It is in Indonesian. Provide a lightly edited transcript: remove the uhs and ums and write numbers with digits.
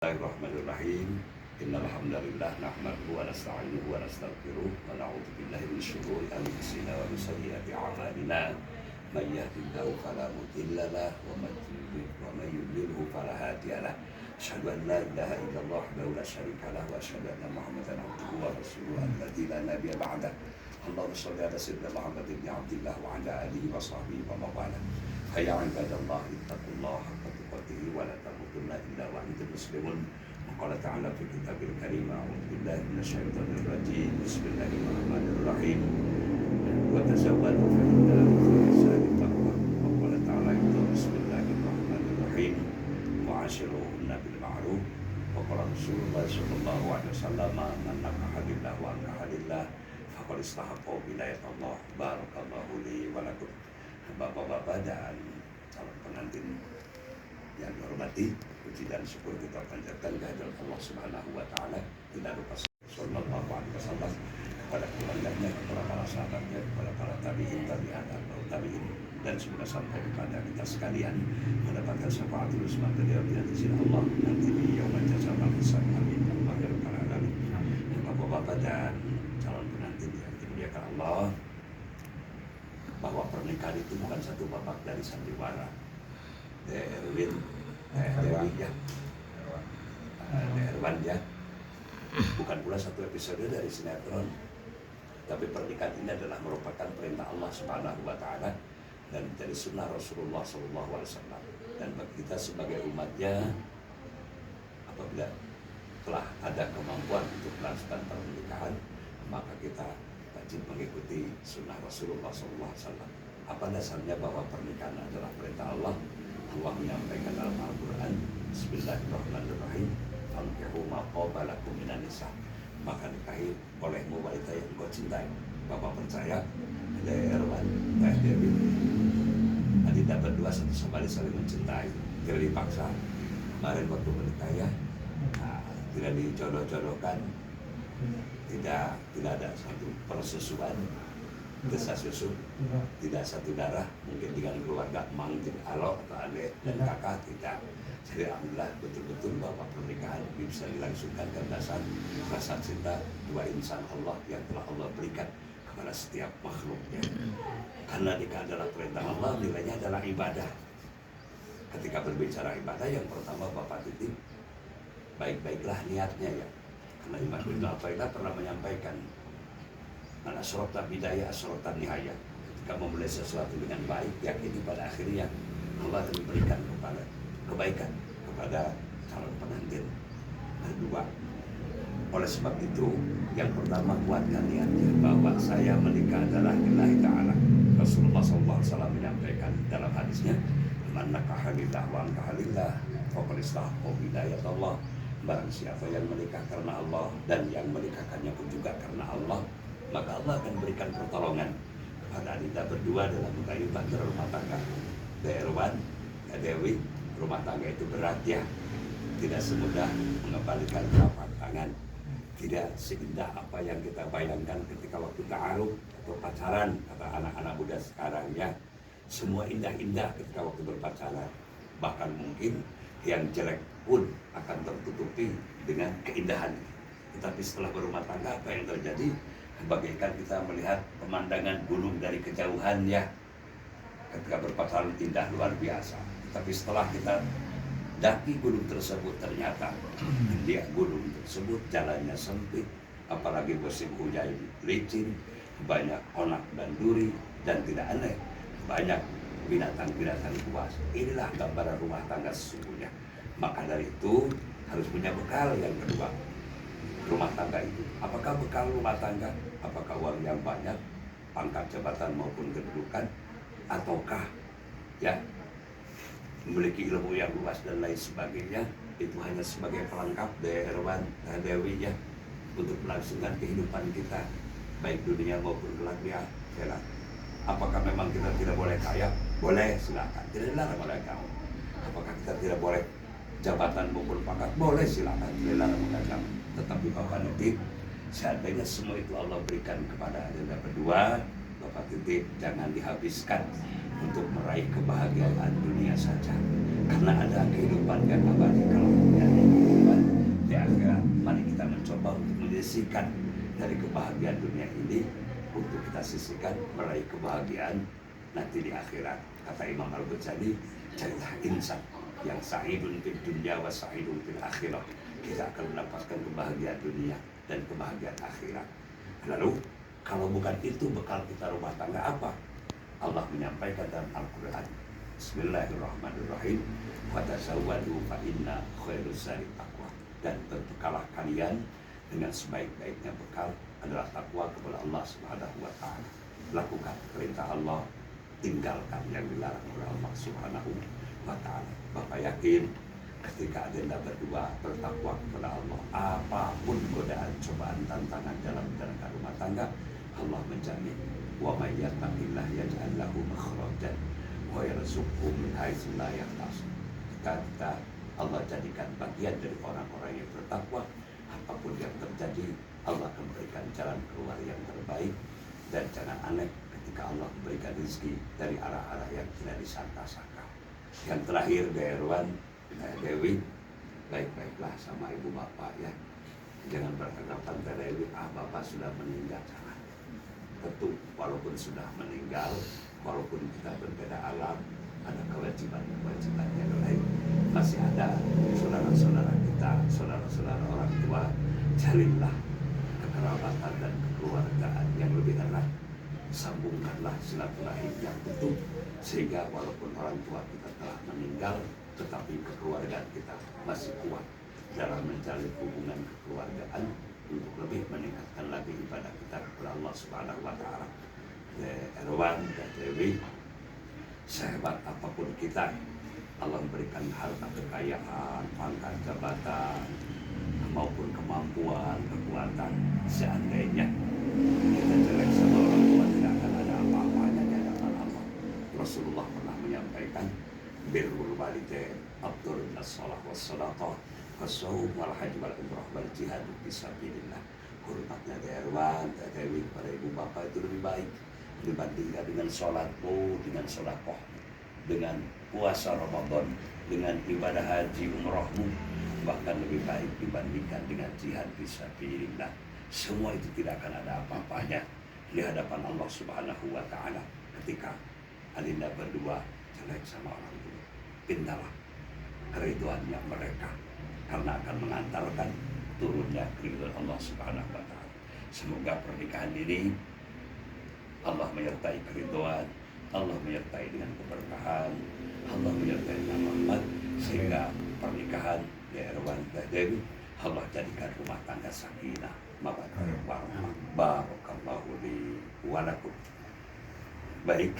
Bismillahirrahmanirrahim. Innal hamdalillah nahmaduhu wa nasta'inuhu wa nastaghfiruh wa na'udzu billahi min syururi anfusina wa min sayyiati a'malina. May yahdihillahu fala mudilla lahu wa may yudlilhu fala hadiya lahu. Asyhadu an la ilaha illallah wahdahu la syarika lahu wa asyhadu anna Muhammadan abduhu wa rasuluhu alladzi la nabiyya ba'dah. Allahumma shalli ala sayyidina Muhammad ibn Abdillah wa ala alihi wa sahbihi wa mawala. Hayya 'ibadallah ittaqullaha haqqa tuqatih wa la tamutunna illa wa antum muslimun. Qala ta'ala fi kitabil karim a'udzu billahi minasyaitonir rajim. Bismillahirrahmanirrahim. Wa tazawwadu fa inna khayra taqwa. Wa qala ta'ala bismillahirrahmanirrahim. Wa 'ashiruhunna bil ma'ruf. Wa qala Rasulullah sallallahu alaihi wasallam man nakaha billah wa ankaha lillah faqad istahaqqa wilayatullah. Barakallahu li wa lakum. Bapak-bapak dan calon pengantin yang dihormati, puji dan syukur kita panjatkan kehadirat Allah Subhanahu wa taala, tidak lupa sallallahu alaihi wasallam kepada keluarganya, kepada para sahabatnya, kepada para tabi'in, tabi'in dan semoga sampai kepada kita sekalian mendapatkan syafaatul uzma beliau dengan izin Allah nanti di yaumul jazaa hisab. Amin ya rabbal alamin. Bapak-bapak dan calon pengantin yang dimuliakan Allah, bahwa pernikahan itu bukan satu babak dari sandiwara. Erwin, Dewi ya, Erwan ya, bukan pula satu episode dari sinetron. Tapi pernikahan ini adalah merupakan perintah Allah Subhanahu wa taala dan menjadi sunnah Rasulullah sallallahu alaihi wasallam. Dan bagi kita sebagai umatnya, apabila telah ada kemampuan untuk melaksanakan pernikahan, maka kita wajib mengikuti sunnah Rasulullah SAW. Apa dasarnya bahwa pernikahan adalah perintah Allah? Allah menyampaikan dalam Al-Quran, Bismillahirrahmanirrahim, Fankihu ma qaba lakum minan nisa. Maka nikahi olehmu wanita yang kau cintai. Bapak percaya ada Erwan, Teh Dewi, Adinda berdua satu sama lain saling mencintai, tidak dipaksa. Kemarin waktu menikah ya, tidak dijodoh-jodohkan, tidak ada satu persusuan, desas susu, tidak satu darah, mungkin dengan keluarga mangkin alok atau adik dan kakak tidak. Jadi alhamdulillah betul-betul bahwa pernikahan bisa dilangsungkan karena rasa cinta dua insan Allah yang telah Allah berikan kepada setiap makhluknya. Karena nikah adalah perintah Allah, nilainya adalah ibadah. Ketika berbicara ibadah, yang pertama Bapak titip baik-baiklah niatnya ya. Karena Imam Ibn Athaillah pernah menyampaikan, man asyrata bidaya asyrata nihaya. Ketika memulai sesuatu dengan baik, yakini pada akhirnya Allah akan memberikan kepada kebaikan kepada calon pengantin kedua. Oleh sebab itu, yang pertama kuatkan niatnya bahwa saya menikah adalah lillahi ta'ala. Rasulullah SAW menyampaikan dalam hadisnya, man nakaha lillah wa ankaha lillah faqad istahaqqa wilayatullah. Barang siapa yang menikah karena Allah dan yang menikahkannya pun juga karena Allah, maka Allah akan berikan pertolongan kepada kita berdua dalam meraih bahtera rumah tangga. Erwan, Dewi, rumah tangga itu berat ya, tidak semudah mengembalikan telapak tangan, tidak seindah apa yang kita bayangkan ketika waktu ta'aruf atau pacaran, kata anak-anak muda sekarang ya. Semua indah-indah ketika waktu berpacaran, bahkan mungkin yang jelek pun akan tertutupi dengan keindahan. Tetapi setelah berumah tangga, apa yang terjadi? Bagaikan kita melihat pemandangan gunung dari kejauhan ya. Ketika berpacaran indah luar biasa. Tapi setelah kita daki gunung tersebut, ternyata dia gunung tersebut jalannya sempit, apalagi musim hujan licin, banyak onak dan duri, dan tidak aneh, banyak binatang-binatang buas. Inilah gambaran rumah tangga sesungguhnya. Maka dari itu harus punya bekal yang kedua. Rumah tangga itu, apakah bekal rumah tangga? Apakah uang yang banyak, pangkat jabatan maupun kedudukan, ataukah ya memiliki ilmu yang luas dan lain sebagainya? Itu hanya sebagai pelengkap dari Erwan dan Dewi ya, untuk melangsungkan kehidupan kita baik dunia maupun kelak di akhirat. Apakah memang kita tidak boleh kaya? Boleh, silakan. Tidak dilarang oleh kamu. Apakah kita tidak boleh jabatan maupun pangkat? Boleh, silakan. Tidak dilarang oleh kamu. Tetapi Bapak nitip, seandainya semua itu Allah berikan kepada Anda berdua, Bapak titip jangan dihabiskan untuk meraih kebahagiaan dunia saja. Karena ada kehidupan yang abadi kalau punya kehidupan sisihkan dari kebahagiaan dunia ini untuk kita sisihkan meraih kebahagiaan nanti di akhirat. Kata Imam Al-Ghazali, carilah insan yang sa'idun fid dunya wa sa'idun fil akhirah. Kita akan mendapatkan kebahagiaan dunia dan kebahagiaan akhirat. Lalu kalau bukan itu bekal kita rumah tangga apa? Allah menyampaikan dalam Al-Quran, Bismillahirrahmanirrahim, wa tazawwadu fa inna khairuz zadi taqwa. Dan berbekalah kalian dengan sebaik-baiknya bekal adalah takwa kepada Allah Subhanahu wa taala. Lakukan perintah Allah, tinggalkan yang dilarang oleh Allah Subhanahu wa taala. Bapak yakin ketika Anda berdua bertakwa kepada Allah, apapun godaan, cobaan, tantangan dalam menjalankan rumah tangga, Allah menjamin, wa may yattaqillah yaj'al lahu makhrajan wa yarzuqhu min haitsu la yahtasib. Kata Allah jadikan bagian dari orang-orang yang bertakwa, apapun yang terjadi Allah akan berikan jalan keluar yang terbaik. Dan jangan aneh ketika Allah memberikan rezeki dari arah-arah yang tidak disangka-sangka. Yang terakhir, Derwan, Dewi, baik-baiklah sama ibu bapak ya. Jangan beranggapan Dewi, bapak sudah meninggal, jangan. Tentu walaupun sudah meninggal, walaupun kita berbeda alam, ada kewajiban-kewajiban yang lain. Masih ada saudara-saudara kita, saudara-saudara orang tua, jalinlah kekerabatan dan kekeluargaan yang lebih erat. Sambungkanlah silaturahim yang utuh, sehingga walaupun orang tua kita telah meninggal, tetapi kekeluargaan kita masih kuat dalam menjalin hubungan kekeluargaan untuk lebih meningkatkan lagi ibadah kita kepada Allah Subhanahu wa taala. Erwan dan Dewi, sehebat apapun kita, Allah memberikan harta kekayaan, pangkat jabatan, maupun kemampuan, kekuatan. Seandainya kita jelek sama orang tua, tidak akan ada apa-apanya di hadapan Allah. Rasulullah pernah menyampaikan, birrul walidain afdhalun as-shalah was-sadaqah was-shaum wal hajj wal umrah wal jihad fisabilillah. Hormatnya Erwan, Dewi pada ibu bapak itu lebih baik dibandingkan dengan sholatmu, dengan sedekah, dengan puasa Ramadan, dengan ibadah haji umrohmu, bahkan lebih baik dibandingkan dengan jihad fisabilillah. Semua itu tidak akan ada apa-apanya di hadapan Allah Subhanahu wa taala ketika Adinda berdua jelek sama orang tua. Pintalah keriduannya mereka, karena akan mengantarkan turunnya keridhaan Allah Subhanahu wa taala. Semoga pernikahan ini Allah menyertai keridhaan, Allah menyertai dengan keberkahan, Allah menyertai dengan rahmat, sehingga pernikahan Erwan dan Dewi Allah jadikan rumah tangga sakinah, mawaddah warahmah. Barakallahu li wa lakum. Baik.